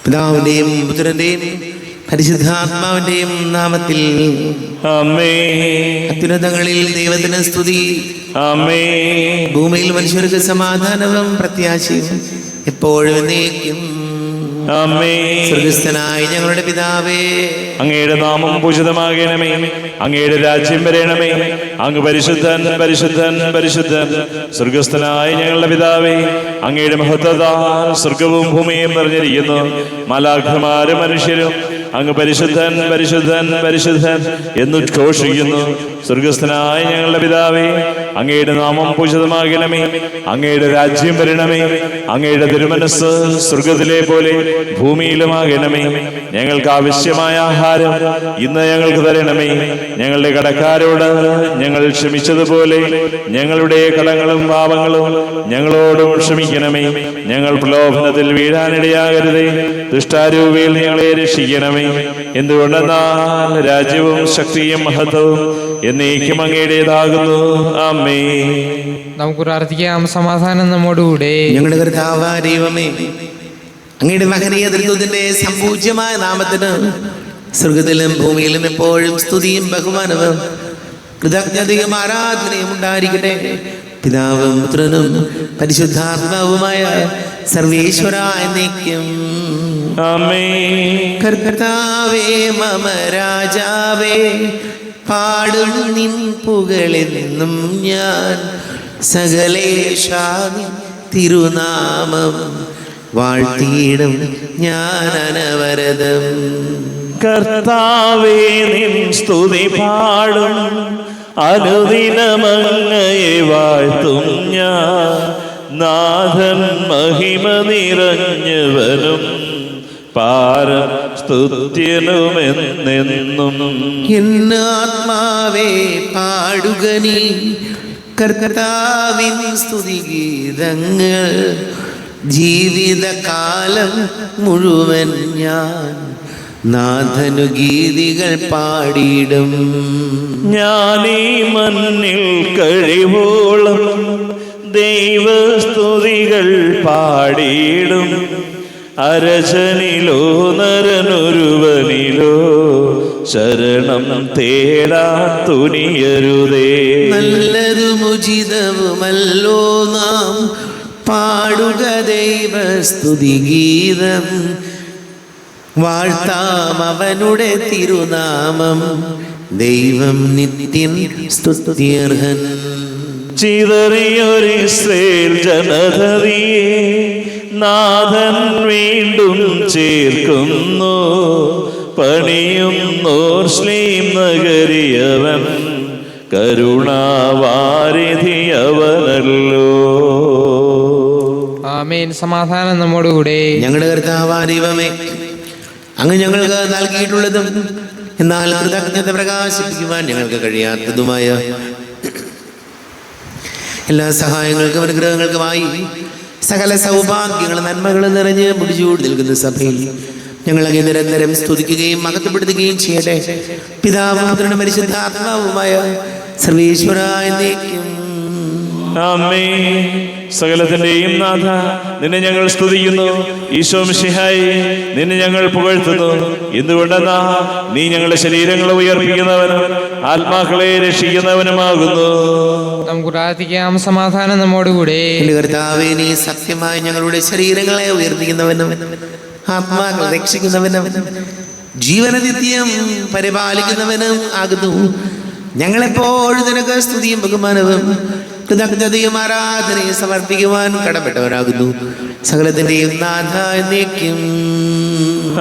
പിതാവിന്റെയും പുത്രന്റെയും പരിശുദ്ധാത്മാവിന്റെയും നാമത്തിൽ ആമേൻ. അത്യുന്നതങ്ങളിൽ ദൈവത്തിന് സ്തുതി. ആമേൻ. ഭൂമിയിൽ മനുഷ്യർക്ക് സമാധാനവും പ്രത്യാശയും എപ്പോഴും എന്നേക്കും. ആമേൻ. സ്വർഗ്ഗസ്ഥനായ ഞങ്ങളുടെ പിതാവേ, അങ്ങയുടെ നാമം പൂജിതമാകണമേ. അങ്ങയുടെ രാജ്യം വരണമേ. അങ്ങ് പരിശുദ്ധൻ പരിശുദ്ധൻ പരിശുദ്ധൻ. സ്വർഗ്ഗസ്ഥനായ ഞങ്ങളുടെ പിതാവേ, അങ്ങയുടെ മഹത്വത്താൽ സ്വർഗവും ഭൂമിയും നിറഞ്ഞിരിക്കുന്നു. മാലാഖമാരും മനുഷ്യരും അങ്ങ് പരിശുദ്ധൻ പരിശുദ്ധൻ പരിശുദ്ധൻ എന്നുദ്ഘോഷിക്കുന്നു. സ്വർഗ്ഗസ്ഥനായ ഞങ്ങളുടെ പിതാവേ, അങ്ങയുടെ നാമം പൂജിതമാകണമേ. അങ്ങയുടെ രാജ്യം വരണമേ. അങ്ങയുടെ തിരുമനസ്സ് സ്വർഗത്തിലെ പോലെ ഭൂമിയിലുമാകണമേ. ഞങ്ങൾക്ക് ആവശ്യമായ ആഹാരം ഇന്ന് ഞങ്ങൾക്ക് തരണമേ. ഞങ്ങളുടെ കടക്കാരോട് ഞങ്ങൾ ക്ഷമിച്ചതുപോലെ ഞങ്ങളുടെ കടങ്ങളും പാപങ്ങളും ഞങ്ങളോടും ക്ഷമിക്കണമേ. ഞങ്ങൾ പ്രലോഭനത്തിൽ വീഴാനിടയാകരുതേ. ദുഷ്ടാരൂപിയിൽ ഞങ്ങളെ രക്ഷിക്കണമേ. എന്തുകൊണ്ടെന്നാൽ രാജ്യവും ശക്തിയും മഹത്വവും എന്നേക്കും അങ്ങയുടേതാകുന്നു. ആമേൻ. നമുക്ക് പ്രാർത്ഥിക്കാം. സമാധാനം നമ്മോടുകൂടെ. ഞങ്ങളുടെ കർത്താവായ ദൈവമേ, അങ്ങയുടെ മഹനീയ തൃത്വത്തിന്റെ സംപൂജ്യമായ നാമത്തിന് സ്വർഗത്തിലും ഭൂമിയിലും എപ്പോഴും സ്തുതിയും ബഹുമാനവും കൃതജ്ഞതയും ആരാധനയും ഉണ്ടായിരിക്കട്ടെ. പിതാവും പുത്രനും പരിശുദ്ധാത്മാവുമായ സർവേശ്വര എന്നേക്കും. ആമേൻ. കർത്താവേ മമ രാജാവേ, പാടും നിൻ പുകളെന്നും ഞാൻ. സകലേശാ നിൻ തിരുനാമം വാഴ്ത്തിയിടും ഞാൻ അനവരതം. കർത്താവേ, നിൻ സ്തുതി പാടും. അനുദിനമങ്ങയെ വാഴ്ത്തും ഞാൻ. നാഥൻ മഹിമ നിറഞ്ഞവനും പാരം സ്തുത്യനുമെന്നെന്നും. എന്നാത്മാവേ പാടുക നീ കർത്താവിൻ സ്തുതിഗീതങ്ങൾ. ജീവിതകാലം മുഴുവൻ ഞാൻ നാഥനു ഗീതികൾ പാടിയിടും. ഞാനീ മണ്ണിൽ കഴിവോളം ദൈവസ്തുതികൾ പാടിയിടും. അരചനിലോ നരനൊരുവനിലോ ശരണം തേടാൻ തുനിയരുതേ. നല്ലതും ഉചിതവുമല്ലോ നാം പാടുക ദൈവസ്തുതിഗീതം. വാഴ്ത്താം അവനുടെ തിരുനാമം. ദൈവം നിത്യൻ സ്തുത്യർഹൻ. ചിതറിയൊരു ഇസ്രായേൽ ജനതയെ നാഥൻ വീണ്ടും ചേർക്കുന്നു. പണിയുന്നോർ ശ്ലീം നഗരിയവൻ കരുണാവാരിധിയവനല്ലോ. ആമേൻ. സമാധാനം നമ്മോടുകൂടെ. ഞങ്ങളുടെ കർത്താവായ ദൈവമേ, അങ്ങ് ഞങ്ങൾക്ക് നൽകിയിട്ടുള്ളതും എന്നാൽ കൃതജ്ഞത പ്രകാശിപ്പിക്കുവാൻ ഞങ്ങൾക്ക് കഴിയാത്തതുമായ എല്ലാ സഹായങ്ങൾക്കും അനുഗ്രഹങ്ങൾക്കുമായി സകല സൗഭാഗ്യങ്ങളും നന്മകളും നിറഞ്ഞ് മുടിചൂടി നിൽക്കുന്ന സഭയിൽ ഞങ്ങളങ്ങ് നിരന്തരം സ്തുതിക്കുകയും മഹത്വപ്പെടുത്തുകയും ചെയ്യട്ടെ. പിതാവും പുത്രനും പരിശുദ്ധാത്മാവുമായ സർവേശ്വര എന്നേക്കും. ആമേൻ. സകലത്തിന്റെയും നാഥ, നിന്നെ ഞങ്ങൾ സ്തുതിക്കുന്നു. ഈശോ മിശിഹായേ, നിന്നെ ഞങ്ങൾ പുകഴ്ത്തുന്നു. എന്തുകൊണ്ടെന്നാ നീ ഞങ്ങളുടെ ശരീരങ്ങളെ ഉയർപ്പിക്കുന്നവനും ആത്മാക്കളെ രക്ഷിക്കുന്നവനുമാകുന്നു. നമുക്ക് പ്രാർത്ഥിക്കാം. സമാധാനം നമ്മോടുകൂടെ. എന്റെ കർത്താവേ, നീ സത്യമായി ഞങ്ങളുടെ ശരീരങ്ങളെ ഉയർപ്പിക്കുന്നവനും ആത്മാക്കളെ രക്ഷിക്കുന്നവനും ജീവനനിത്യം പരിപാലിക്കുന്നവനും ആകുന്നു. ഞങ്ങളെപ്പോഴും നിനക്ക് സ്തുതിയും ബഹുമാനവും കൃതജ്ഞതയും ആരാധനയും സമർപ്പിക്കുവാൻ കടപ്പെട്ടവരാകുന്നു. സകലത്തിന്റെയും നാഥ എന്നേക്കും.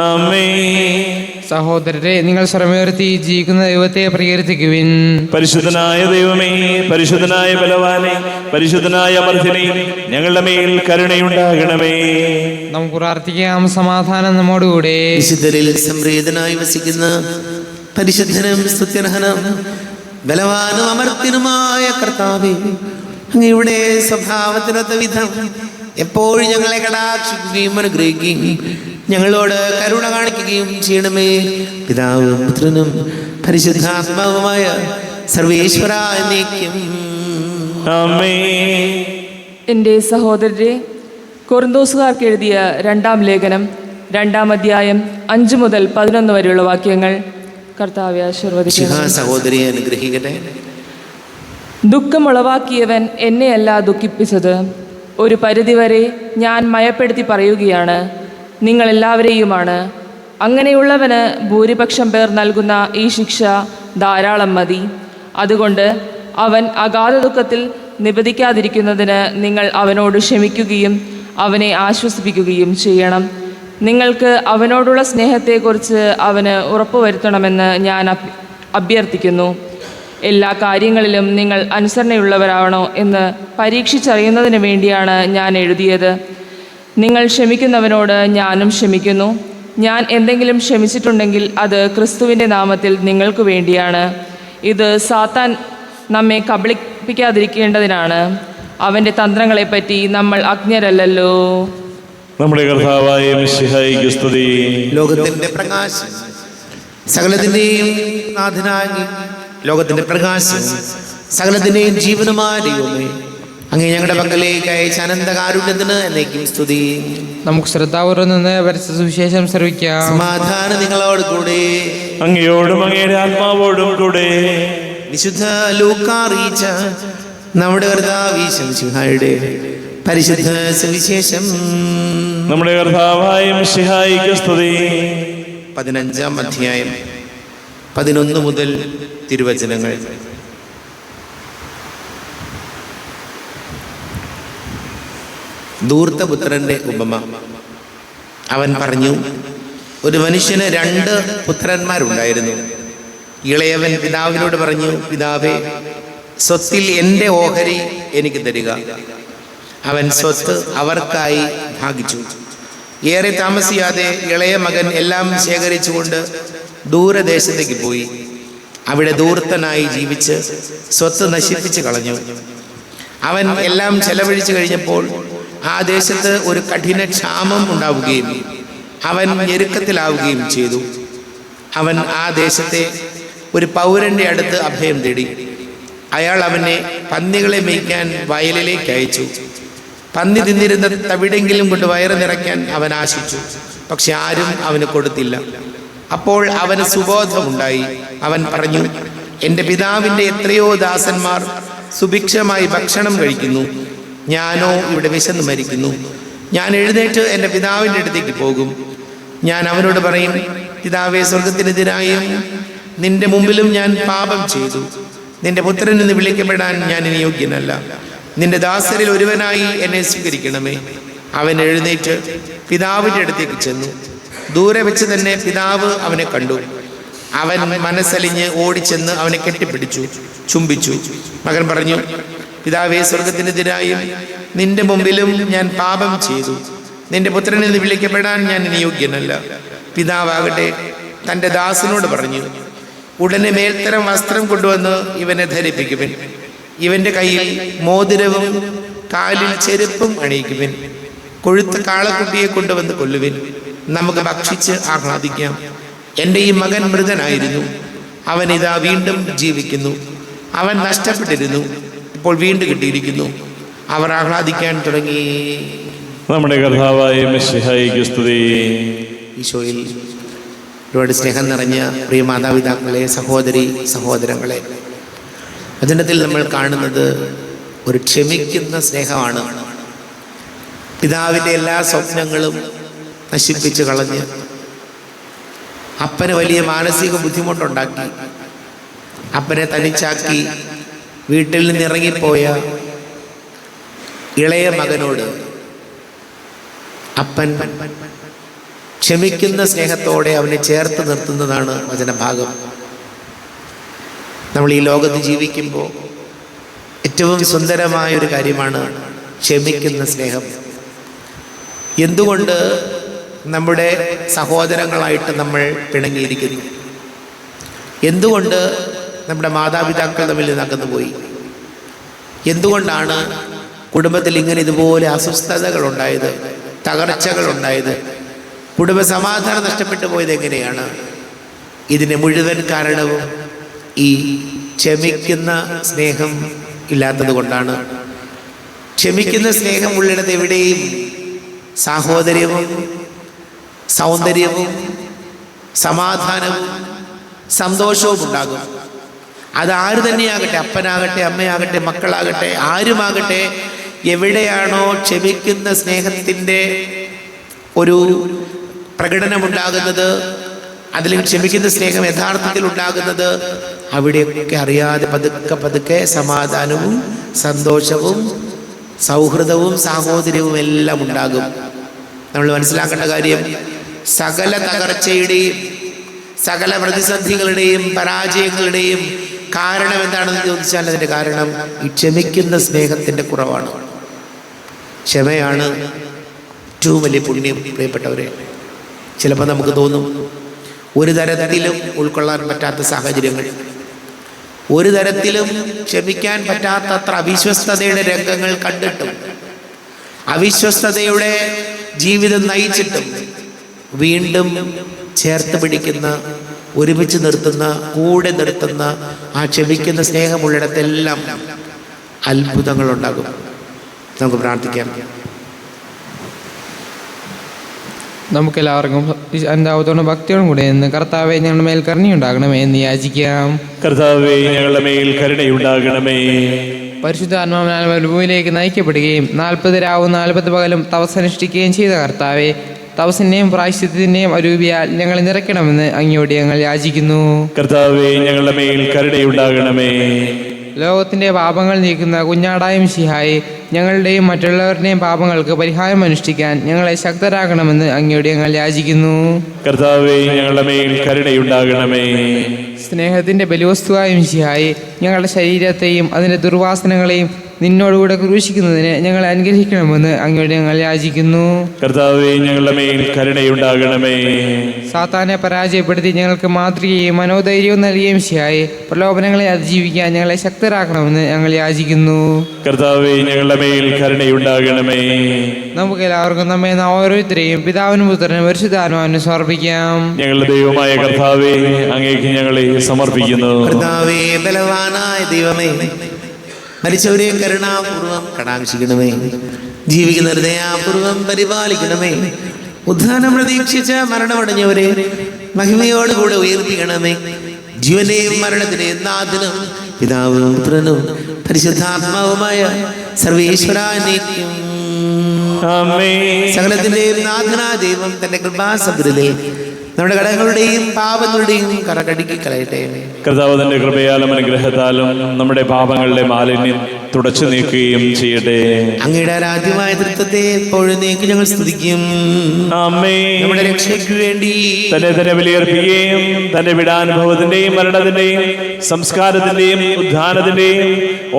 ആമേൻ. സഹോദരരെ, നിങ്ങൾ സ്വരമുയർത്തി ജീവിക്കുന്ന ദൈവത്തെ പ്രകീർത്തിക്കുവിൻ. പരിശുദ്ധനായ ദൈവമേ, പരിശുദ്ധനായ ബലവാനെ, പരിശുദ്ധനായ അമർത്തിനെ, ഞങ്ങളുടെ മേൽ കരുണയുണ്ടാകണമേ. നമുക്ക് പ്രാർത്ഥിക്കാം. സമാധാനം നമ്മോടുകൂടെ. വിശുദ്ധരിൽ സംപ്രീതനായി വസിക്കുന്ന പരിശുദ്ധനും സ്തുത്യർഹനും ബലവാനും അമർത്തിനുമായ കർത്താവേ, അങ്ങയുടെ സ്വഭാവത്തിനൊത്ത വിധം എപ്പോഴും ഞങ്ങളെ കടാക്ഷിക്കുകയും അനുഗ്രഹിക്കുകയും ഞങ്ങളോട് കരുണ കാണിക്കുകയും ചെയ്യണമേ. പിതാവും പുത്രനും പരിശുദ്ധാത്മാവുമായ സർവേശ്വര എന്നേക്കും. ആമേൻ. എൻ്റെ സഹോദരരെ, കൊറിന്തോസുകാർക്ക് എഴുതിയ 2-ാം ലേഖനം 2-ാം അധ്യായം 5 മുതൽ 11 വരെയുള്ള വാക്യങ്ങൾ. കർത്താവേ ആശീർവദിക്കുക. സഹോദരിയെ അനുഗ്രഹിക്കട്ടെ. ദുഃഖമുളവാക്കിയവൻ എന്നെയല്ല ദുഃഖിപ്പിച്ചത്. ഒരു പരിധിവരെ ഞാൻ മയപ്പെടുത്തി പറയുകയാണ്, നിങ്ങളെല്ലാവരെയുമാണ്. അങ്ങനെയുള്ളവന് ഭൂരിപക്ഷം പേർ നൽകുന്ന ഈ ശിക്ഷ ധാരാളം മതി. അതുകൊണ്ട് അവൻ അഗാധ ദുഃഖത്തിൽ നിബദിക്കാതിരിക്കുന്നതിന് നിങ്ങൾ അവനോട് ക്ഷമിക്കുകയും അവനെ ആശ്വസിപ്പിക്കുകയും ചെയ്യണം. നിങ്ങൾക്ക് അവനോടുള്ള സ്നേഹത്തെക്കുറിച്ച് അവന് ഉറപ്പുവരുത്തണമെന്ന് ഞാൻ അഭ്യർത്ഥിക്കുന്നു. എല്ലാ കാര്യങ്ങളിലും നിങ്ങൾ അനുസരണയുള്ളവരാണോ എന്ന് പരീക്ഷിച്ചറിയുന്നതിന് വേണ്ടിയാണ് ഞാൻ എഴുതിയത്. നിങ്ങൾ ക്ഷമിക്കുന്നവനോട് ഞാനും ക്ഷമിക്കുന്നു. ഞാൻ എന്തെങ്കിലും ക്ഷമിച്ചിട്ടുണ്ടെങ്കിൽ അത് ക്രിസ്തുവിൻ്റെ നാമത്തിൽ നിങ്ങൾക്ക് വേണ്ടിയാണ്. ഇത് സാത്താൻ നമ്മെ കബളിപ്പിക്കാതിരിക്കേണ്ടതിനാണ്. അവൻ്റെ തന്ത്രങ്ങളെപ്പറ്റി നമ്മൾ അജ്ഞരല്ലല്ലോ. നമ്മുടെ കർത്താവായ മിശിഹായിക്ക് സ്തുതി. ലോകത്തിന്റെ പ്രകാശം, സകലത്തിന്റെയും നാഥനായ ലോകത്തിന്റെ പ്രകാശം, സകലത്തിന്റെയും ജീവനുമായ ദൈവമേ, അങ്ങ് ഞങ്ങളുടെ പക്കലേക്ക് അയച്ച അനന്തകാരുണ്യത്തിന് എന്നേക്കും സ്തുതി. നമുക്ക് ശ്രദ്ധാപൂർവ്വം നിന്ന് പരിശുദ്ധ സുവിശേഷം ശ്രവിക്കാം. സമാധാനം നിങ്ങളോട് കൂടെ. അങ്ങയോടും അങ്ങയുടെ ആത്മാവോടും കൂടെ. വിശുദ്ധ ലൂക്കാ അറിയിച്ച നമ്മുടെ കർത്താവ് മിശിഹായുടെ പരിശുദ്ധ സുവിശേഷം. നമ്മുടെ കർത്താവായ മിശിഹായിക്ക് സ്തുതി. 15-ാം അധ്യായം 11 മുതൽ തിരുവചനങ്ങൾ. ധൂർത്തപുത്രന്റെ ഉപമ. അവൻ പറഞ്ഞു, ഒരു മനുഷ്യന് 2 പുത്രന്മാരുണ്ടായിരുന്നു. ഇളയവൻ പിതാവിനോട് പറഞ്ഞു, പിതാവേ, സ്വത്തിൽ എൻ്റെ ഓഹരി എനിക്ക് തരിക. അവൻ സ്വത്ത് അവർക്കായി ഭാഗിച്ചു. ഏറെ താമസിയാതെ ഇളയ മകൻ എല്ലാം ശേഖരിച്ചുകൊണ്ട് ദൂരദേശത്തേക്ക് പോയി. അവിടെ ധൂർത്തനായി ജീവിച്ച് സ്വത്ത് നശിപ്പിച്ച് കളഞ്ഞു. അവൻ എല്ലാം ചെലവഴിച്ചു കഴിഞ്ഞപ്പോൾ ആ ദേശത്ത് ഒരു കഠിന ക്ഷാമം ഉണ്ടാവുകയും അവൻ ഞെരുക്കത്തിലാവുകയും ചെയ്തു. അവൻ ആ ദേശത്തെ ഒരു പൗരന്റെ അടുത്ത് അഭയം തേടി. അയാൾ അവനെ പന്നികളെ മേയ്ക്കാൻ വയലിലേക്ക് അയച്ചു. പന്നി തിന്നിരുന്ന തവിടെങ്കിലും കൊണ്ട് വയറ് നിറയ്ക്കാൻ അവൻ ആശിച്ചു. പക്ഷെ ആരും അവന് കൊടുത്തില്ല. അപ്പോൾ അവന് സുബോധമുണ്ടായി. അവൻ പറഞ്ഞു, എൻ്റെ പിതാവിൻ്റെ എത്രയോ ദാസന്മാർ സുഭിക്ഷമായി ഭക്ഷണം കഴിക്കുന്നു, ഞാനോ ഇവിടെ വിശന്ന് മരിക്കുന്നു. ഞാൻ എഴുന്നേറ്റ് എൻ്റെ പിതാവിൻ്റെ അടുത്തേക്ക് പോകും. ഞാൻ അവനോട് പറയും, പിതാവേ, സ്വർഗത്തിനെതിരായും നിന്റെ മുമ്പിലും ഞാൻ പാപം ചെയ്തു. നിന്റെ പുത്രൻ എന്ന് വിളിക്കപ്പെടാൻ ഞാൻ ഇനി യോഗ്യനല്ല. നിന്റെ ദാസരിൽ ഒരുവനായി എന്നെ സ്വീകരിക്കണമേ. അവൻ എഴുന്നേറ്റ് പിതാവിൻ്റെ അടുത്തേക്ക് ചെന്നു. ദൂരെ വെച്ച് തന്നെ പിതാവ് അവനെ കണ്ടു. അവൻ മനസ്സലിഞ്ഞ് ഓടിച്ചെന്ന് അവനെ കെട്ടിപ്പിടിച്ചു, ചുംബിച്ചു. മകൻ പറഞ്ഞു, പിതാവേ, സ്വർഗത്തിനെതിരായും നിന്റെ മുമ്പിലും ഞാൻ പാപം ചെയ്തു. നിന്റെ പുത്രൻ എന്ന് വിളിക്കപ്പെടാൻ ഞാൻ ഇനി യോഗ്യനല്ല. പിതാവാകട്ടെ തൻ്റെ ദാസനോട് പറഞ്ഞു, ഉടനെ മേൽത്തരം വസ്ത്രം കൊണ്ടുവന്ന് ഇവനെ ധരിപ്പിക്കുവിൻ. ഇവൻ്റെ കയ്യിൽ മോതിരവും കാലിൽ ചെരുപ്പും അണിയിക്കുവിൻ. കൊഴുത്ത കാളക്കുട്ടിയെ കൊണ്ടുവന്ന് കൊല്ലുവിൻ. നമുക്ക് ഭക്ഷിച്ച് ആഹ്ലാദിക്കാം. എൻ്റെ ഈ മകൻ മൃതനായിരുന്നു, അവൻ ഇതാ വീണ്ടും ജീവിക്കുന്നു. അവൻ നഷ്ടപ്പെട്ടിരുന്നു, ഇപ്പോൾ വീണ്ടും കിട്ടിയിരിക്കുന്നു. അവർ ആഹ്ലാദിക്കാൻ തുടങ്ങി. നമ്മുടെ കർത്താവായ മിശിഹായിക്ക് സ്തുതി. ഈശോയിൽ ഒരുപാട് സ്നേഹം നിറഞ്ഞ പ്രിയ മാതാപിതാക്കളെ, സഹോദരി സഹോദരങ്ങളെ, വചനത്തിൽ നമ്മൾ കാണുന്നത് ഒരു ക്ഷമിക്കുന്ന സ്നേഹമാണ്. പിതാവിൻ്റെ എല്ലാ സ്വപ്നങ്ങളും നശിപ്പിച്ച് കളഞ്ഞ് അപ്പന് വലിയ മാനസിക ബുദ്ധിമുട്ടുണ്ടാക്കി അപ്പനെ തനിച്ചാക്കി വീട്ടിൽ നിന്ന് ഇറങ്ങിപ്പോയ ഇളയ മകനോട് അപ്പൻ ക്ഷമിക്കുന്ന സ്നേഹത്തോടെ അവനെ ചേർത്ത് നിർത്തുന്നതാണ് വചനഭാഗം. നമ്മൾ ഈ ലോകത്ത് ജീവിക്കുമ്പോൾ ഏറ്റവും സുന്ദരമായ ഒരു കാര്യമാണ് ക്ഷമിക്കുന്ന സ്നേഹം. എന്തുകൊണ്ട് നമ്മുടെ സഹോദരങ്ങളായിട്ട് നമ്മൾ പിണങ്ങിയിരിക്കുന്നു? എന്തുകൊണ്ട് നമ്മുടെ മാതാപിതാക്കൾ തമ്മിൽ അകന്നുപോയി? എന്തുകൊണ്ടാണ് കുടുംബത്തിൽ ഇങ്ങനെ ഇതുപോലെ അസ്വസ്ഥതകളുണ്ടായത്, തകർച്ചകളുണ്ടായത്, കുടുംബ സമാധാനം നഷ്ടപ്പെട്ടു പോയത് എങ്ങനെയാണ്? ഇതിന് മുഴുവൻ കാരണവും ഈ ക്ഷമിക്കുന്ന സ്നേഹം ഇല്ലാത്തത് കൊണ്ടാണ്. ക്ഷമിക്കുന്ന സ്നേഹം ഉള്ളിടത്ത് എവിടെയും സാഹോദര്യവും സൗന്ദര്യവും സമാധാനവും സന്തോഷവും ഉണ്ടാകും. അത് ആര് തന്നെയാകട്ടെ, അപ്പനാകട്ടെ, അമ്മയാകട്ടെ, മക്കളാകട്ടെ, ആരുമാകട്ടെ, എവിടെയാണോ ക്ഷമിക്കുന്ന സ്നേഹത്തിൻ്റെ ഒരു പ്രകടനമുണ്ടാകുന്നത്, അതിൽ ക്ഷമിക്കുന്ന സ്നേഹം യഥാർത്ഥത്തിൽ ഉണ്ടാകുന്നത്, അവിടെയൊക്കെ അറിയാതെ പതുക്കെ പതുക്കെ സമാധാനവും സന്തോഷവും സൗഹൃദവും സാഹോദര്യവും എല്ലാം ഉണ്ടാകും. നമ്മൾ മനസ്സിലാക്കേണ്ട കാര്യം, സകല തകർച്ചയുടെയും സകല പ്രതിസന്ധികളുടെയും പരാജയങ്ങളുടെയും കാരണം എന്താണെന്ന് ചോദിച്ചാൽ അതിൻ്റെ കാരണം ഈ ക്ഷമിക്കുന്ന സ്നേഹത്തിൻ്റെ കുറവാണ്. ക്ഷമയാണ് ഏറ്റവും വലിയ പുണ്യം. പ്രിയപ്പെട്ടവരെ, ചിലപ്പോൾ നമുക്ക് തോന്നും ഒരു തരത്തിലും ഉൾക്കൊള്ളാൻ പറ്റാത്ത സാഹചര്യങ്ങൾ, ഒരു തരത്തിലും ക്ഷമിക്കാൻ പറ്റാത്തത്ര അവിശ്വസ്തതയുടെ രംഗങ്ങൾ കണ്ടിട്ടും അവിശ്വസ്തതയുടെ ജീവിതം നയിച്ചിട്ടും വീണ്ടും ചേർത്ത് പിടിക്കുന്ന, ഒരുമിച്ച് നിർത്തുന്ന, കൂടെ നിർത്തുന്ന ആ ക്ഷമിക്കുന്ന സ്നേഹമുള്ളിടത്തെല്ലാം അത്ഭുതങ്ങളുണ്ടാകും. നമുക്ക് പ്രാർത്ഥിക്കാം. നമുക്കെല്ലാവർക്കും എന്താവത്തോളം ഭക്തിയോടും കൂടെ നിന്ന് കർത്താവെ ഞങ്ങളുടെ മേൽ കരുണയുണ്ടാകണമേ എന്ന് യാചിക്കാം. കർത്താവേ, ഞങ്ങളുടെ മേൽ കരുണയുണ്ടാകണമേ. പരിശുദ്ധാത്മാവിനാൽ ഭൂമിയിലേക്ക് നയിക്കപ്പെടുകയും 40 രാവും 40 പകലും തപസ്സനുഷ്ഠിക്കുകയും ചെയ്ത കർത്താവെ, തപസ്സിന്റെയും പ്രായശ്ചിത്തത്തിന്റെയും അരൂപിയാൽ ഞങ്ങളെ നിറയ്ക്കണമെന്ന് അങ്ങയോട് ഞങ്ങൾ യാചിക്കുന്നു. കർത്താവേ, ഞങ്ങളുടെ മേൽ കരുണയുണ്ടാകണമേ. ലോകത്തിന്റെ പാപങ്ങൾ നീക്കുന്ന കുഞ്ഞാടായ മിശിഹായെ, ഞങ്ങളുടെയും മറ്റുള്ളവരുടെയും പാപങ്ങൾക്ക് പരിഹാരം അനുഷ്ഠിക്കാൻ ഞങ്ങളെ ശക്തരാക്കണമെന്ന് അങ്ങയോട് ഞങ്ങൾ യാചിക്കുന്നു. കർത്താവേ, ഞങ്ങളുടെ മേൽ കരുണയുണ്ടാകണമേ. സ്നേഹത്തിന്റെ ബലിവസ്തുവായ മിശിഹായെ, ഞങ്ങളുടെ ശരീരത്തെയും അതിന്റെ ദുർവാസനകളെയും നിന്നോടുകൂടെ ക്രൂശിക്കുന്നതിന് ഞങ്ങളെ അനുഗ്രഹിക്കണമെന്ന് അങ്ങയോട് ഞങ്ങൾ യാചിക്കുന്നു. കർത്താവേ, ഞങ്ങളുടെ മേൽ കരുണയുണ്ടാകണമേ. സാത്താനെ പരാജയപ്പെടുത്തി ഞങ്ങൾക്ക് മാതൃകയും മനോധൈര്യവും നൽകിയ മിശിഹായെ, പ്രലോഭനങ്ങളെ അതിജീവിക്കാൻ ഞങ്ങളെ ശക്തരാക്കണമെന്ന് ഞങ്ങൾ യാചിക്കുന്നു. കർത്താവേ, ഞങ്ങളുടെ മേൽ കരുണയുണ്ടാകണമേ. നമുക്ക് എല്ലാവർക്കും നമ്മെ ഓരോരുത്തരെയും പിതാവിനും പുത്രനും പരിശുദ്ധാത്മാവിനും സമർപ്പിക്കാം. ഞങ്ങളുടെ ദൈവമായ കർത്താവേ, അങ്ങേക്ക് ഞങ്ങളെ സമർപ്പിക്കുന്നു. കർത്താവേ, ബലവാനായ ദൈവമേ, മരിച്ചവരെ കരുണാപൂർവം കടാക്ഷിക്കണമേ. ജീവിക്കുന്ന ഹൃദയാപൂർവം പരിപാലിക്കണമേ. ഉദ്ധാനം പ്രതീക്ഷിച്ച മരണമടഞ്ഞവരെ മഹിമയോടുകൂടെ ഉയർപ്പിക്കണമേ. ജീവനെയും മരണത്തിനെയും നാഥനും പിതാവും പുത്രനും പരിശുദ്ധാത്മാവുമായ സർവേശ്വരാനേക്കും സകലത്തിന്റെയും നാഥനായ ദൈവം തന്റെ കൃപാസമൃദ്ധിയിൽ നമ്മുടെ കടങ്ങളുടെയും പാപങ്ങളുടെയും കറകടുക്കി കളയട്ടെ. കർത്താവ് തന്റെ കൃപയാലും അനുഗ്രഹത്താലും നമ്മുടെ പാപങ്ങളുടെ മാലിന്യം തുടച്ചു നീക്കുകയും ചെയ്യട്ടെ. അങ്ങയുടെ ആരാധ്യമായ തൃത്വത്തെ എപ്പോഴും ഞങ്ങൾ സ്തുതിക്കും. നമ്മുടെ രക്ഷയ്ക്ക് വേണ്ടി തന്നെ ബലിയർപ്പിക്കുകയും തന്റെ വിടാനുഭവത്തിന്റെയും മരണത്തിന്റെയും സംസ്കാരത്തിന്റെയും ഉദ്ധാനത്തിന്റെയും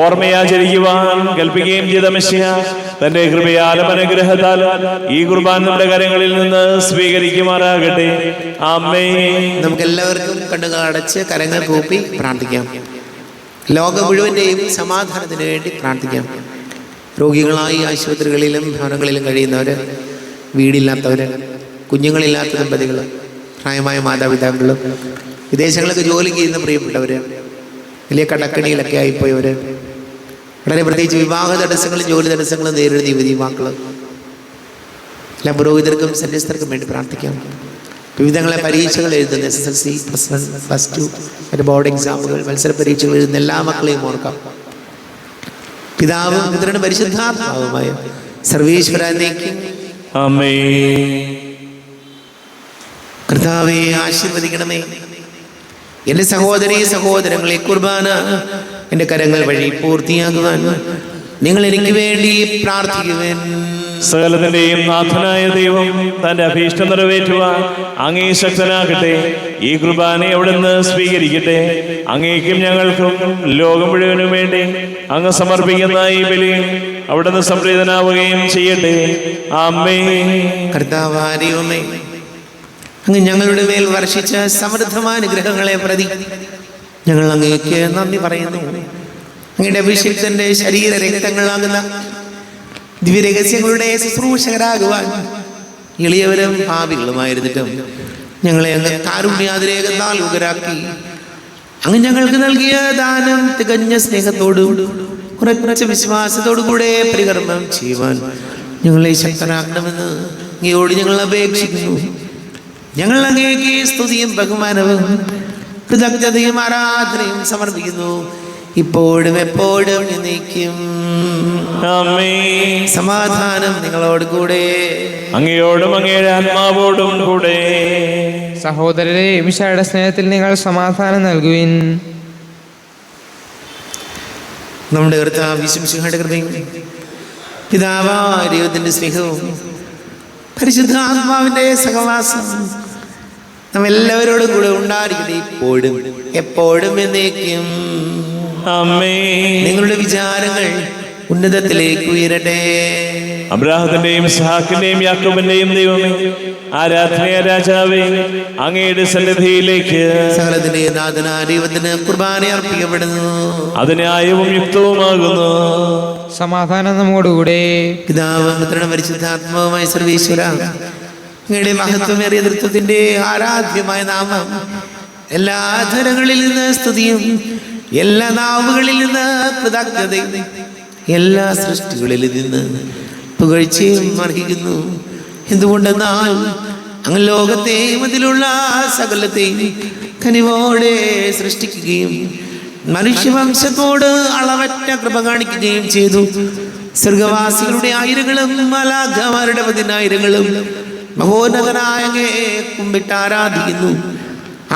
ഓർമ്മയാചരിക്കുവാൻ കൽപ്പിക്കുകയും ചെയ്ത മെസ്സിഹ തന്റെ കൃപയാലും അനുഗ്രഹത്താലും ഈ കുർബാന നമ്മുടെ കരങ്ങളിൽ നിന്ന് സ്വീകരിക്കുമാറാകട്ടെ. നമുക്ക് എല്ലാവർക്കും കണ്ണുകൾ അടച്ച് കരങ്ങൾ കൂപ്പി പ്രാർത്ഥിക്കാം. ലോകം മുഴുവൻ്റെയും സമാധാനത്തിന് വേണ്ടി പ്രാർത്ഥിക്കാം. രോഗികളായി ആശുപത്രികളിലും ഭവനങ്ങളിലും കഴിയുന്നവർ, വീടില്ലാത്തവർ, കുഞ്ഞുങ്ങളില്ലാത്ത ദമ്പതികൾ, പ്രായമായ മാതാപിതാക്കൾ, വിദേശങ്ങളിലൊക്കെ ജോലി ചെയ്യുന്ന പ്രിയപ്പെട്ടവർ, വലിയ കടക്കണിയിലൊക്കെ ആയിപ്പോയവർ, വളരെ പ്രത്യേകിച്ച് വിവാഹ തടസ്സങ്ങളും ജോലി തടസ്സങ്ങളും നേരിടുന്ന യുവതി യുവാക്കൾ, എല്ലാ പുരോഹിതർക്കും സന്യസ്തർക്കും വേണ്ടി പ്രാർത്ഥിക്കാം. വിവിധങ്ങളെ പരീക്ഷകൾ എഴുതുന്ന SSLC, +1, +2, മറ്റ് ബോർഡ് എക്സാമുകൾ, മത്സര പരീക്ഷകൾ എഴുതുന്ന എല്ലാ മക്കളെയും ഓർക്കാം. പിതാവും പുത്രനും പരിശുദ്ധാത്മാവുമായ സർവേശ്വരനേക്കും കർത്താവേ, ആശീർവദിക്കണമേ. എൻ്റെ സഹോദരീ സഹോദരങ്ങളെ, കുർബാന എൻ്റെ കരങ്ങൾ വഴി പൂർത്തിയാകുവാൻ നിങ്ങൾ എനിക്ക് വേണ്ടി പ്രാർത്ഥിക്കുവാൻ. സകലത്തിന്റെയും നാഥനായ ദൈവം തന്റെ അഭീഷ്ടം നിറവേറ്റുവാൻ അങ്ങേ ശക്തനാകട്ടെ. ഈ കുർബാനയെ അവിടുന്ന് സ്വീകരിക്കട്ടെ. അങ്ങേക്കും ഞങ്ങൾക്കും ലോകം മുഴുവനും വേണ്ടി അങ്ങ് സമർപ്പിക്കുന്ന ഈ ബലി അവിടുന്ന് സംപ്രീതനാവുകയും ചെയ്യട്ടെ. ആമേൻ. കർത്താവായ ദൈവമേ, അങ്ങ് ഞങ്ങളുടെ മേൽ വർഷിച്ച സമൃദ്ധമായ അനുഗ്രഹങ്ങളെ പ്രതി ഞങ്ങൾ അങ്ങേക്ക് നന്ദി പറയുന്നു. അങ്ങയുടെ അഭിഷിക്തന്റെ ശരീര രക്തങ്ങളാകുന്ന ദിവ്യരഹസ്യങ്ങളുടെ ശുശ്രൂഷകരാകുവാൻ എളിയവരും പാപികളുമായിരുന്നിട്ടും ഞങ്ങളെ അങ്ങ് കാരുണ്യാതിരേകത്താൽ യുഗരാക്കി അങ്ങ് ഞങ്ങൾക്ക് നൽകിയ ദാനം തികഞ്ഞ സ്നേഹത്തോടും ഉറച്ച വിശ്വാസത്തോടുകൂടെ പരികർമ്മം ചെയ്യുവാൻ ഞങ്ങളെ ശക്തരാക്കണമെന്ന് അങ്ങയോട് ഞങ്ങൾ അപേക്ഷിക്കുന്നു. ഞങ്ങൾ അങ്ങേക്ക് സ്തുതിയും ബഹുമാനവും കൃതജ്ഞതയും ആരാധനയും സമർപ്പിക്കുന്നു, ഇപ്പോഴും എപ്പോഴും എന്നേക്കും. ആമേൻ. സമാധാനം നിങ്ങളോട് കൂടെ. അങ്ങയോടും അങ്ങയുടെ ആത്മാവോടും കൂടെ. സഹോദരരെ, മിശിഹായുടെ സ്നേഹത്തിൽ നിങ്ങൾ സമാധാനം നൽകുവിൻ. നമ്മുടെ കർത്താവ് മിശിഹായുടെ കൃപയും പിതാവായ ദൈവത്തിന്റെ സ്നേഹവും പരിശുദ്ധാത്മാവിന്റെ സഹവാസം നമ്മെല്ലാവരോടും കൂടെ ഉണ്ടായിരിക്കട്ടെ, ഇപ്പോഴും എപ്പോഴും എന്നേക്കും. ആമേൻ. നിങ്ങളുടെ വിചാരങ്ങൾ ഉന്നതത്തിലേക്ക് ഉയരട്ടെ. അബ്രാഹത്തിന്റെയും ഇസ്ഹാക്കിന്റെയും യാക്കോബിന്റെയും ദൈവമേ, ആരാധനയ രാജാവേ, അങ്ങയുടെ സന്നിധിയിലേക്ക് സകലത്തിന്റെ നാഥനായ ദൈവത്തിന് കുർബാന അർപ്പിക്കപ്പെടുന്നു. അത് ന്യായവും യുക്തവുമാകുന്നു. സമാധാനം നമ്മോടുകൂടെ. പിതാവും പുത്രനും പരിശുദ്ധാത്മാവുമായ സർവീശ്വര, അങ്ങയുടെ മഹത്വമേറിയ തൃത്വത്തിന്റെ ആരാധ്യമായ നാമം എല്ലാ ധരങ്ങളിൽ നിന്ന് സ്തുതിയും എല്ലാ നാവുകളിൽ നിന്ന് കൃതജ്ഞതയും എല്ലാ സൃഷ്ടികളിൽ നിന്ന് പുകഴ്ചയും അർഹിക്കുന്നു. എന്തുകൊണ്ടെന്നാൽ അങ്ങ് ലോകത്തെയും അതിലുള്ള സകലത്തെയും കനിവോടെ സൃഷ്ടിക്കുകയും മനുഷ്യവംശത്തോട് അളവറ്റ കൃപ കാണിക്കുകയും ചെയ്തു. സ്വർഗവാസികളുടെ ആയിരങ്ങളും മാലാഖമാരുടെ 10,000ങ്ങളും മഹോന്നതനായ അങ്ങയെ കുമ്പിട്ട് ആരാധിക്കുന്നു.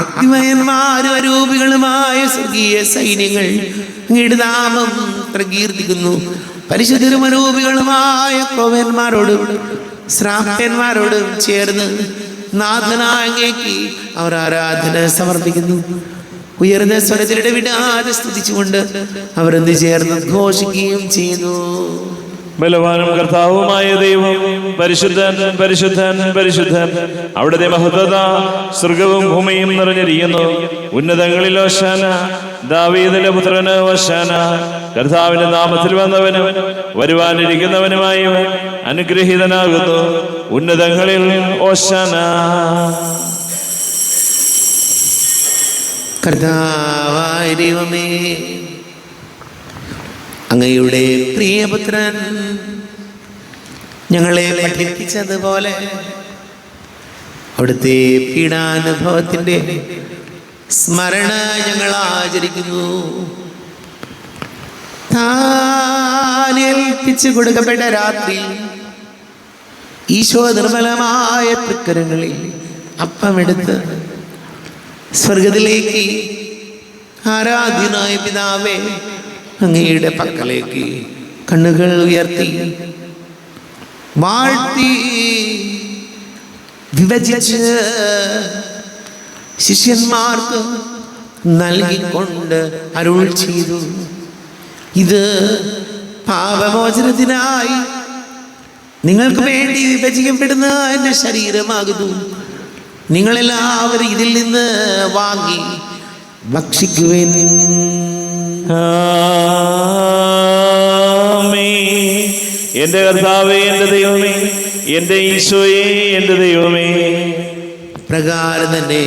അഗ്നിമയന്മാരും അരൂപികളുമായ സ്വർഗീയ സൈന്യങ്ങൾ അങ്ങയുടെ നാമം പ്രകീർത്തിക്കുന്നു. പരിശുദ്ധരും അരൂപികളുമായ ക്രോവന്മാരോടും ശ്രാപ്യന്മാരോടും ചേർന്ന് നാഥനായ അങ്ങേക്ക് അവർ ആരാധന സമർപ്പിക്കുന്നു. ഉയർന്ന സ്വരത്തിലിടെ വിടാതെ സ്തുതിച്ചുകൊണ്ട് അവർ എന്ത് ചേർന്ന് ഘോഷിക്കുകയും ചെയ്യുന്നു. ബലവാനും കർത്താവുമായ ദൈവം പരിശുദ്ധൻ പരിശുദ്ധൻ പരിശുദ്ധൻ. അവിടുത്തെ മഹത്വത സ്വർഗവും ഭൂമിയും നിറഞ്ഞിരിക്കുന്നു. ഉന്നതങ്ങളിൽ ഓശാന, ദാവീദിന്റെ പുത്രന് ഓശാന. കർത്താവിന്റെ നാമത്തിൽ വന്നവനും വരുവാനിരിക്കുന്നവനുമായവൻ അനുഗ്രഹീതനാകുന്നു. ഉന്നതങ്ങളിൽ ഓശാന. കർത്താവായ ദൈവമേ, അങ്ങയുടെ പ്രിയപുത്രൻ ഞങ്ങളെ പഠിപ്പിച്ചതുപോലെ അവിടുത്തെ പീഡാനുഭവത്തിന്റെ സ്മരണ ഞങ്ങൾ ആചരിക്കുന്നു. താൻ ഏൽപ്പിച്ചു കൊടുക്കപ്പെട്ട രാത്രി ഈശോ നിർമ്മലമായ തൃക്കരങ്ങളിൽ അപ്പമെടുത്ത് സ്വർഗത്തിലേക്ക് ആരാധ്യനായ പിതാവേ അങ്ങയുടെ പക്കലേക്ക് കണ്ണുകൾ ഉയർത്തി വാഴ്ത്തി വിഭജിച്ച് ശിഷ്യന്മാർക്ക് നൽകിക്കൊണ്ട് അരുൾ ചെയ്തു, ഇത് പാപമോചനത്തിനായി നിങ്ങൾക്ക് വേണ്ടി വിഭജിക്കപ്പെടുന്ന എൻ്റെ ശരീരമാകുന്നു. നിങ്ങളെല്ലാവരും ഇതിൽ നിന്ന് വാങ്ങി ഭക്ഷിക്കുവിൻ. എന്റെ കർത്താവേ, എന്റെ ദൈവമേ, എന്റെ ഈശോയെ, എന്റെ ദൈവമേ. പ്രകാരം തന്നെ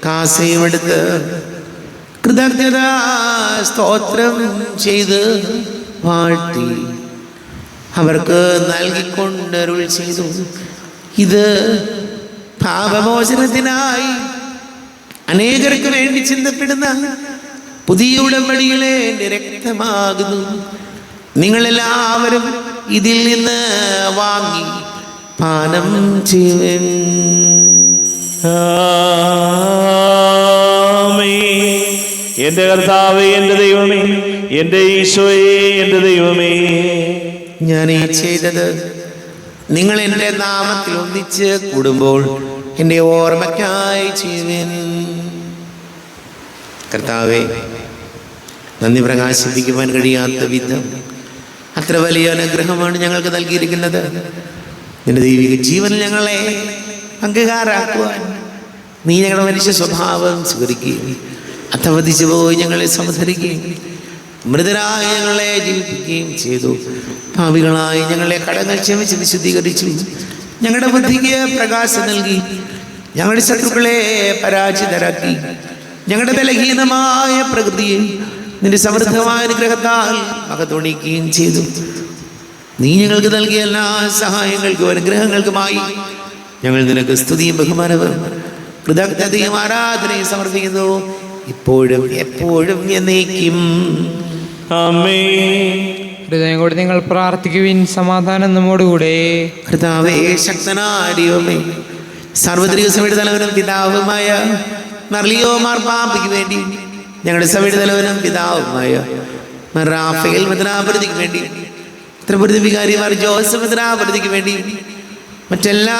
കാസയുമെടുത്ത് കൃതജ്ഞത സ്തോത്രം ചെയ്ത് വാഴ്ത്തി അവർക്ക് നൽകിക്കൊണ്ട് അരുൾ ചെയ്തു, ഇത് പാപമോചനത്തിനായി അനേകർക്ക് വേണ്ടി ചിന്തപ്പെടുന്ന പുതിയ ഉടമ്പടിയിലെ എൻ്റെ രക്തമാകുന്നു. നിങ്ങളെല്ലാവരും ഇതിൽ നിന്ന് വാങ്ങി പാനം ചെയ്യുവിൻ. എന്റെ കർത്താവേ, എന്റെ ദൈവമേ, എന്റെ ഈശോയെ, എന്റെ ദൈവമേ. ഞാൻ ഈ ചെയ്തത് നിങ്ങൾ എൻ്റെ നാമത്തിൽ ഒന്നിച്ച് കൂടുമ്പോൾ എൻ്റെ ഓർമ്മയ്ക്കായി ചെയ്യുവിൻ. കർത്താവേ, നന്ദി പ്രകാശിപ്പിക്കുവാൻ കഴിയാത്ത വിധം അത്ര വലിയ അനുഗ്രഹമാണ് ഞങ്ങൾക്ക് നൽകിയിരിക്കുന്നത്. നിന്റെ ദൈവിക ജീവനിൽ ഞങ്ങളെ പങ്കുകാരാക്കുവാൻ നീ ഞങ്ങളുടെ മനുഷ്യ സ്വഭാവം സ്വീകരിക്കുകയും അധവധിച്ചു പോയി ഞങ്ങളെ സംഹരിക്കുകയും മൃതരായ ഞങ്ങളെ ജീവിപ്പിക്കുകയും ചെയ്തു. ഭാവികളായി ഞങ്ങളെ കടങ്ങൾ ക്ഷമിച്ച് വിശുദ്ധീകരിച്ചു. ഞങ്ങളുടെ ബുദ്ധിക്ക് പ്രകാശം നൽകി ഞങ്ങളുടെ ശത്രുക്കളെ പരാജിതരാക്കി. ഞങ്ങളുടെ ബലഹീനമായ പ്രകൃതിയെ നിന്റെ സമൃദ്ധമായ അനുഗ്രഹത്താൽ മകത്തൊണിക്കുകയും ചെയ്തു. നീ ഞങ്ങൾക്ക് നൽകിയ എല്ലാ സഹായങ്ങൾക്കും അനുഗ്രഹങ്ങൾക്കുമായി ഞങ്ങൾ നിനക്ക് സ്തുതിയും ബഹുമാനവും കൃതജ്ഞതയും ആരാധനയും സമർപ്പിക്കുന്നു, ഇപ്പോഴും എപ്പോഴും എന്നേക്കും. ആമേൻ. ഹൃദയം കൊണ്ട് നിങ്ങൾ പ്രാർത്ഥിക്കുവിൻ, സമാധാനം നമ്മോടുകൂടെ. കർത്താവേ, ശക്തനായ ദൈവമേ, സാർവത്രിക സഭയുടെ തലവനും പിതാവുമായ മർലിയോ മാർപ്പാപ്പയ്ക്ക് വേണ്ടി, ഞങ്ങളുടെ സഭയുടെ തലവനും പിതാവുമായ റാഫേൽ മെത്രാപൊലീത്തയ്ക്ക് വേണ്ടി, ത്രിപുരത്തെ വികാരിമാർ ജോസഫ് മെത്രാപൊലീത്തയ്ക്ക് വേണ്ടി, മറ്റെല്ലാ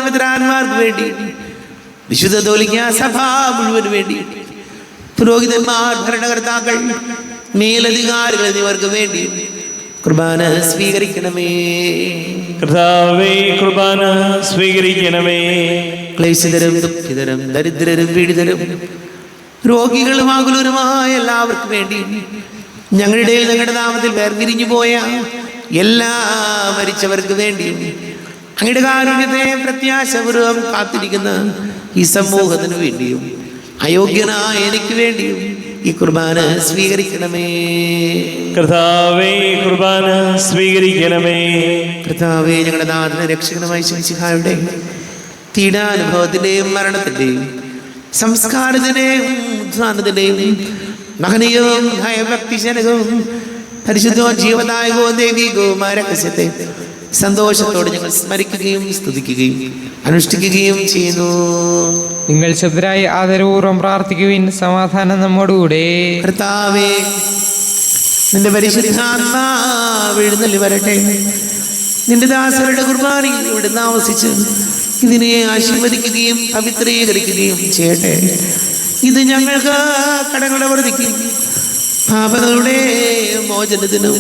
മെത്രാന്മാർക്ക് വേണ്ടി, വിശുദ്ധ കത്തോലിക്കാ സഭ മുഴുവന് വേണ്ടി, പുരോഹിതന്മാർ, ഭരണകർത്താക്കൾ, മേലധികാരികൾ എന്നിവർക്ക് വേണ്ടി കുർബാന സ്വീകരിക്കണമേ. കർത്താവേ, കുർബാന സ്വീകരിക്കണമേ. ക്ലേശിതരും ദുഃഖിതരും ദരിദ്രരും പീഡിതരും രോഗികളും ആകുലരുമായ എല്ലാവർക്കും വേണ്ടി, ഞങ്ങളുടെ നാമത്തിൽ വേർതിരിഞ്ഞു പോയ എല്ലാ മരിച്ചവർക്ക് വേണ്ടി, അങ്ങയുടെ കാരുണ്യത്തെ പ്രത്യാശപൂർവ്വം കാത്തിരിക്കുന്ന ഈ സമൂഹത്തിന് വേണ്ടിയും, അയോഗ്യനായ എനിക്ക് വേണ്ടിയും ഈ കുർബാന സ്വീകരിക്കണമേ. കർത്താവേ, കുർബാന സ്വീകരിക്കണമേ. കർത്താവേ, ഞങ്ങളുടെ നാഥന രക്ഷകനുമായ ശംസിഹായുടെ പീഡാനുഭവത്തിന്റെയും മരണത്തിന്റെയും സംസ്കാരത്തിന്റെയും ഉത്ഥാനത്തിന്റെയും മഹനീയവും ഭയഭക്തിജനകവും പരിശുദ്ധവും ജീവദായകവും ദൈവികവുമായ രഹസ്യത്തെ സന്തോഷത്തോടെ ഞങ്ങൾ സ്മരിക്കുകയും സ്തുതിക്കുകയും അനുഷ്ഠിക്കുകയും ചെയ്യുന്നു. നിങ്ങൾ ശബ്ദരായി ആദരപൂർവ്വം പ്രാർത്ഥിക്കുവിൻ, സമാധാനം നമ്മോടുകൂടെ. കർത്താവേ, നിന്റെ പരിശുദ്ധാത്മാവ് എഴുന്നള്ളി വരട്ടെ. നിന്റെ ദാസരുടെ കുർബാനയിൽ ഇവിടുന്ന് ആവസിച്ച് ഇതിനെ ആശീർവദിക്കുകയും പവിത്രീകരിക്കുകയും ചെയ്യട്ടെ. ഇത് ഞങ്ങൾക്ക് കടങ്ങളുടെ വർദ്ധിക്കും, പാപങ്ങളുടെ മോചനത്തിനും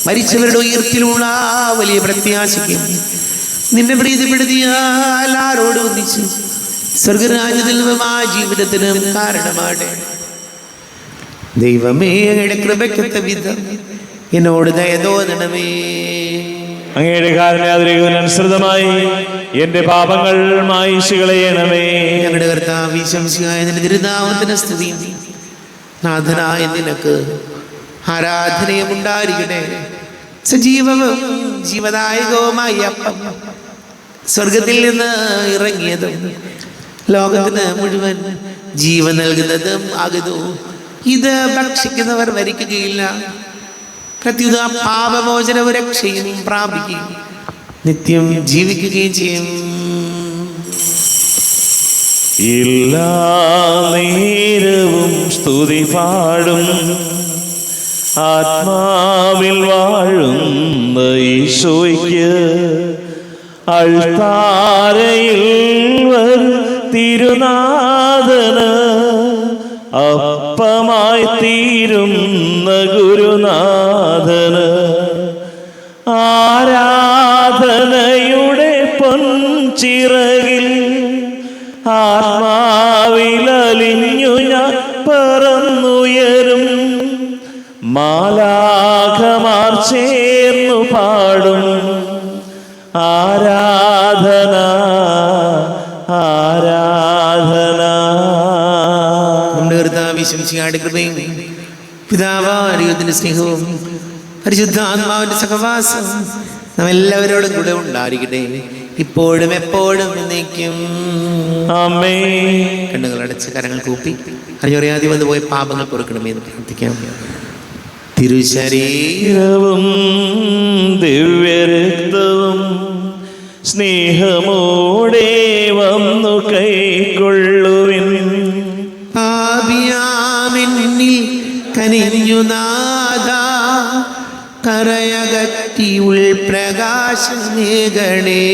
മരിച്ചവരുടെ ഉയർത്തിലുള്ള വലിയ പ്രത്യാശയ്ക്കും നിന്നെ പ്രീതിപ്പെടുത്തിയ എല്ലാവരോടും ഒന്നിച്ച് സ്വർഗരാജ്യത്തിൽ നിന്നും ആ ജീവിതത്തിനും കാരണമാണ്. ദൈവമേ, അങ്ങയുടെ കൃപയ്ക്കൊത്ത വിധം എന്നോട് ദയ തോന്നണമേ. അങ്ങയുടെ കാരുണ്യാതിരനുസൃതമായി എന്റെ പാപങ്ങൾ മായിച്ചു കളയണമേ. ഞങ്ങളുടെ കർത്താവ് ഈശോമിശിഹായ നിന്റെ തിരുനാമത്തിന് സ്തുതിയും നാഥനായ നിനക്ക് ആരാധനയും ഉണ്ടായിരിക്കട്ടെ. സജീവവും ജീവദായകവുമായ അപ്പം സ്വർഗത്തിൽ നിന്ന് ഇറങ്ങിയതും ലോകത്തിന് മുഴുവൻ ജീവൻ നൽകുന്നതും ആകുന്നു. ഇത് ഭക്ഷിക്കുന്നവർ മരിക്കുകയില്ല, പ്രത്യുത പാപമോചനവും രക്ഷയും പ്രാപിക്കുകയും നിത്യം ജീവിക്കുകയും ചെയ്യും. എല്ലാ നേരവും സ്തുതി പാടും ആത്മാവിൽ വാഴുന്ന ഈശോയ്ക്ക് അൾത്താരയിൽ തിരുനാഥന് അപ്പമായി തീരുന്ന ഗുരുനാഥന് ആരാധനയുടെ പൊൻചിറകിൽ ആത്മാവിലലിഞ്ഞു ഞാൻ പറന്നുയരും. മാലാഖമാർ ചേർന്നു പാടും ആരാധന ആരാധന. നമ്മുടെ കൃപയും പിതാവാരിയുടെ സ്നേഹവും പരിശുദ്ധാത്മാവിന്റെ സഹവാസം നാം എല്ലാവരോടും കൂടെ ഉണ്ടായിരിക്കട്ടെ, ഇപ്പോഴും എപ്പോഴും എന്നേക്കും. ആമേൻ. കണ്ണുകൾ അടച്ച് കരങ്ങൾ കൂപ്പി അറിയാതെ വന്നു പോയ പാപങ്ങൾ പൊറുക്കണമേ എന്ന് പ്രാർത്ഥിക്കാം. തിരുശരീരവും ദിവ്യരക്തവും സ്നേഹമോടെ വന്നു കൈക്കൊള്ളുവിൻ. പാപിയാമെന്നിൽ കനിഞ്ഞു നാഥ, കരയകറ്റി ഉൾപ്രകാശമേകണേ.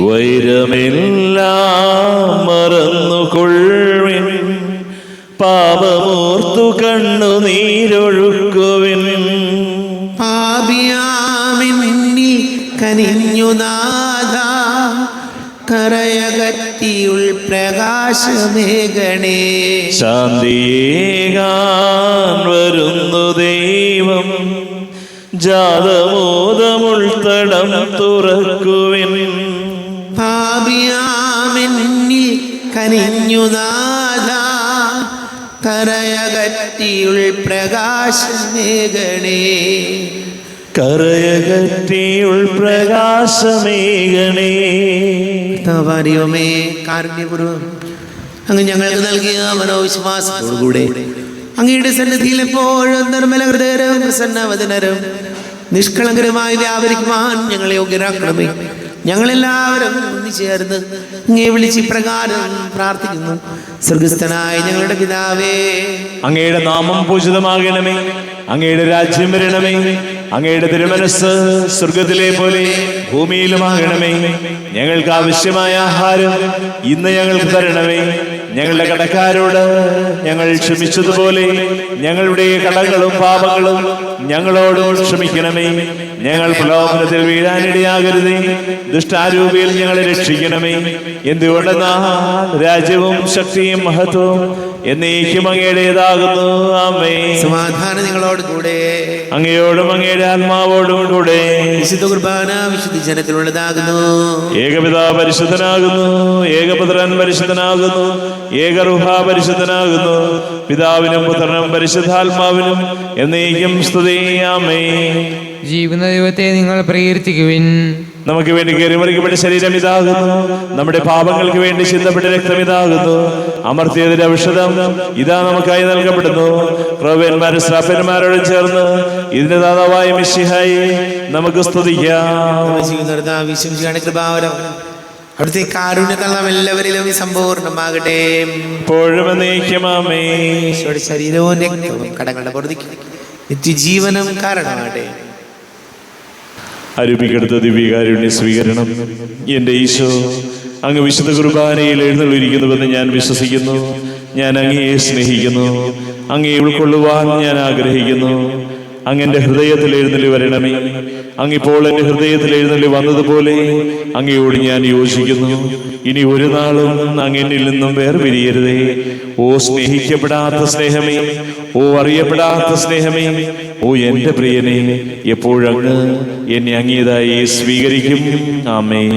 വൈരമെല്ലാം മറന്നുകൊള്ളുവിൻ, പാപമോർത്തു കണ്ണുനീരൊഴുക്കുവിൻ. പാപിയാമെന്നിൽ കനിഞ്ഞു നാഥ, കരയകറ്റി ഉൾപ്രകാശമേകണേ. ശാന്തിയേകാൻ വരുന്നു ദൈവം, ജാതമോദമുൾത്തടം തുറക്കുവിൻ. പാപിയാമെന്നിൽ കനിഞ്ഞു നാഥ, കരയകറ്റി ഉൾപ്രകാശമേകണേ. കരയകറ്റി ഉൾപ്രകാശമേകണേ. കർത്താവാരിയോമേ കാരുണ്യപൂർവ്വം അങ്ങ് ഞങ്ങൾക്ക് നൽകിയ മനോവിശ്വാസത്തോടുകൂടെ അങ്ങയുടെ സന്നിധിയിൽ എപ്പോഴും നിർമ്മല ഹൃദയരും പ്രസന്നവദനരും നിഷ്കളങ്കരമായി വ്യാപരിക്കുവാൻ ഞങ്ങളെ യോഗ്യരാക്കണമേ. ഞങ്ങളെല്ലാവരും ഒന്നിച്ചേർന്ന് അങ്ങയെ വിളിച്ച് ഇപ്രകാരം പ്രാർത്ഥിക്കുന്നു. സ്വർഗസ്ഥനായ ഞങ്ങളുടെ പിതാവേ, അങ്ങയുടെ നാമം പൂജിതമാകണമേ, അങ്ങയുടെ രാജ്യം വരണമേ, അങ്ങയുടെ തിരുമനസ് സ്വർഗത്തിലെ പോലെ ഭൂമിയിലുമാകണമേ. ഞങ്ങൾക്ക് ആവശ്യമായ ആഹാരം ഇന്ന് ഞങ്ങൾക്ക് തരണമേ. ഞങ്ങളുടെ കടക്കാരോട് ഞങ്ങൾ ക്ഷമിച്ചതുപോലെ ഞങ്ങളുടെ കടങ്ങളും പാപങ്ങളും ഞങ്ങളോടും ക്ഷമിക്കണമേ. ഞങ്ങൾ പ്രലോഭനത്തിൽ വീഴാനിടയാകരുതേ, ദുഷ്ടാരൂപിയിൽ ഞങ്ങളെ രക്ഷിക്കണമേ. എന്തുകൊണ്ടെന്നാൽ രാജ്യവും ശക്തിയും മഹത്വവും എന്നേക്കും അങ്ങയുടേതാകുന്നു. ആമേൻ. സമാധാനം നിങ്ങളോട് കൂടെ, അങ്ങയോടും അങ്ങയുടെ ആത്മാവോടും കൂടെ. വിശുദ്ധ കുർബാന വിശുദ്ധ ജനത്തിലുള്ളതാകുന്നു. ഏകപിതാ പരിശുദ്ധനാകുന്നു, ഏകപുത്രൻ പരിശുദ്ധനാകുന്നു, ഏകറുഹ പരിശുദ്ധനാകുന്നു. പിതാവിനും പുത്രനും പരിശുദ്ധാത്മാവിനും എന്നേക്കും സ്തുതി. ആമേൻ. ജീവന ദൈവത്തെ നിങ്ങൾ പ്രകീർത്തിക്കുവിൻ. നമുക്ക് വേണ്ടി കയറിമറിക്കപ്പെട്ട ശരീരം ഇതാകുന്നു, നമ്മുടെ പാപങ്ങൾക്ക് വേണ്ടി ചിന്തപ്പെട്ട രക്തം ഇതാകുന്നു. അമർത്തിയതിന്റെ ഔഷധം ഇതാ നമുക്കായി നൽകപ്പെടുന്നു. പ്രവീന്മാരും ശ്രാപ്പന്മാരോടും ചേർന്ന് ഇതിന്റെ ദാതാവായ മിശിഹായി നമുക്ക് സ്തുതിക്കാം. കൃപാവരം അവിടുത്തെ കാരുണ്യത്താൽ നാം എല്ലാവരിലും സമ്പൂർണ്ണമാകട്ടെ. ഇപ്പോഴും എന്നേക്കും ആമേൻ. ഈശോയുടെ ശരീരവും രക്തവും കടങ്ങളുടെ പൊറുതിക്ക് നിത്യജീവനം കാരണമാകട്ടെ. അരൂപിക്കെടുത്ത ദിവ്യകാരുണ്യ സ്വീകരണം. എൻ്റെ ഈശോ, അങ്ങ് വിശുദ്ധ കുർബാനയിൽ എഴുന്നള്ളിരിക്കുന്നുവെന്ന് ഞാൻ വിശ്വസിക്കുന്നു. ഞാൻ അങ്ങയെ സ്നേഹിക്കുന്നു. അങ്ങയെ ഉൾക്കൊള്ളുവാൻ ഞാൻ ആഗ്രഹിക്കുന്നു. അങ്ങെൻ്റെ ഹൃദയത്തിൽ എഴുന്നള്ളി വരണമേ. അങ്ങിപ്പോൾ എൻ്റെ ഹൃദയത്തിൽ എഴുന്നള്ളി വന്നതുപോലെ അങ്ങയോട് ഞാൻ യോജിക്കുന്നു. ഇനി ഒരു നാളും അങ്ങെന്നിൽ നിന്നും വേർപിരിയരുതേ. ഓ സ്നേഹിക്കപ്പെടാത്ത സ്നേഹമേ, ഓ അറിയപ്പെടാത്ത സ്നേഹമേ, ഓ എൻ്റെ പ്രിയനെ, എപ്പോഴങ്ങ് എന്നെ അങ്ങേതായി സ്വീകരിക്കും. ആമേൻ.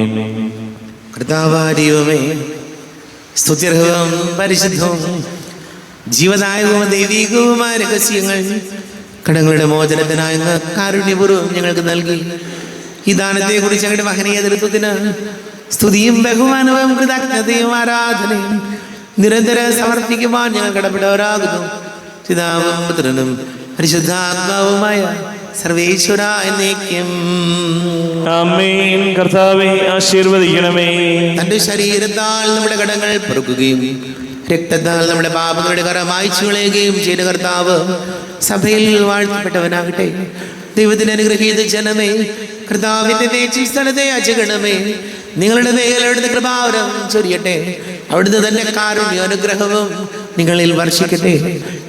കർത്താവാരിയോമേ, സ്തുത്യർഹവും പരിശുദ്ധവും ജീവദായകവും ദൈവികവുമായ രഹസ്യങ്ങൾ കടങ്ങളുടെ മോചനത്തിനായ കാരുണ്യപൂർവ്വം ഞങ്ങൾക്ക് നൽകി. ഈ ദാനത്തെ കുറിച്ച് ഞങ്ങളുടെ മഹനീയ നേതൃത്വത്തിന് സ്തുതിയും ബഹുമാനവും കൃതജ്ഞതയും ആരാധനയും നിരന്തരം സമർപ്പിക്കുവാൻ ഞങ്ങൾ കടപ്പെട്ടവരാകുന്നു. പിതാവും പുത്രനും പരിശുദ്ധാത്മാവുമായ സർവേശ്വര എന്നേക്കും ആമേൻ. കർത്താവേ, ആശീർവദിക്കണമേ. തന്റെ ശരീരത്താൽ നമ്മുടെ കടങ്ങൾ പൊറുക്കുകയും രക്തത്താൽ നമ്മുടെ പാപങ്ങളുടെ കറ മായ്ച്ചു കളയുകയും ചെയ്ത കർത്താവ് സഭയിൽ വാഴ്ത്തപ്പെട്ടവനാകട്ടെ. ദൈവത്തിന് അനുഗ്രഹീത ജനമേ, കർത്താവിന്റെ നേച്ചിൽ സ്ഥലത്തെ അജഗണമേ, നിങ്ങളുടെ മേൽ അവിടുത്തെ കൃപാവരം ചൊരിയട്ടെ. അവിടുന്ന് തന്നെ കാരുണ്യ അനുഗ്രഹവും നിങ്ങളിൽ വർഷിക്കട്ടെ.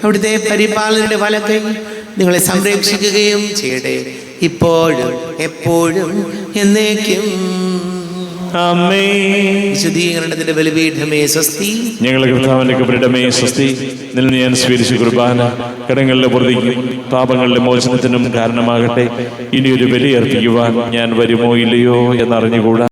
അവിടുത്തെ പരിപാലനയുടെ വലക്കൈ നിങ്ങളെ സംരക്ഷിക്കുകയും ചെയ്യട്ടെ, ഇപ്പോഴും എപ്പോഴും എന്നേക്കും. വിശുദ്ധീകരണത്തിന്റെ ബലിപീഠമേ സ്വസ്തി. ഞങ്ങളുടെ കർത്താവിന്റെ കബറിടമേ സ്വസ്തി. നിന്ന് ഞാൻ സ്വീകരിച്ച കുർബാന കടങ്ങളുടെ പൊറുതിക്കും പാപങ്ങളുടെ മോചനത്തിനും കാരണമാകട്ടെ. ഇനിയൊരു ബലി അർപ്പിക്കുവാൻ ഞാൻ വരുമോ ഇല്ലയോ എന്നറിഞ്ഞുകൂടാ.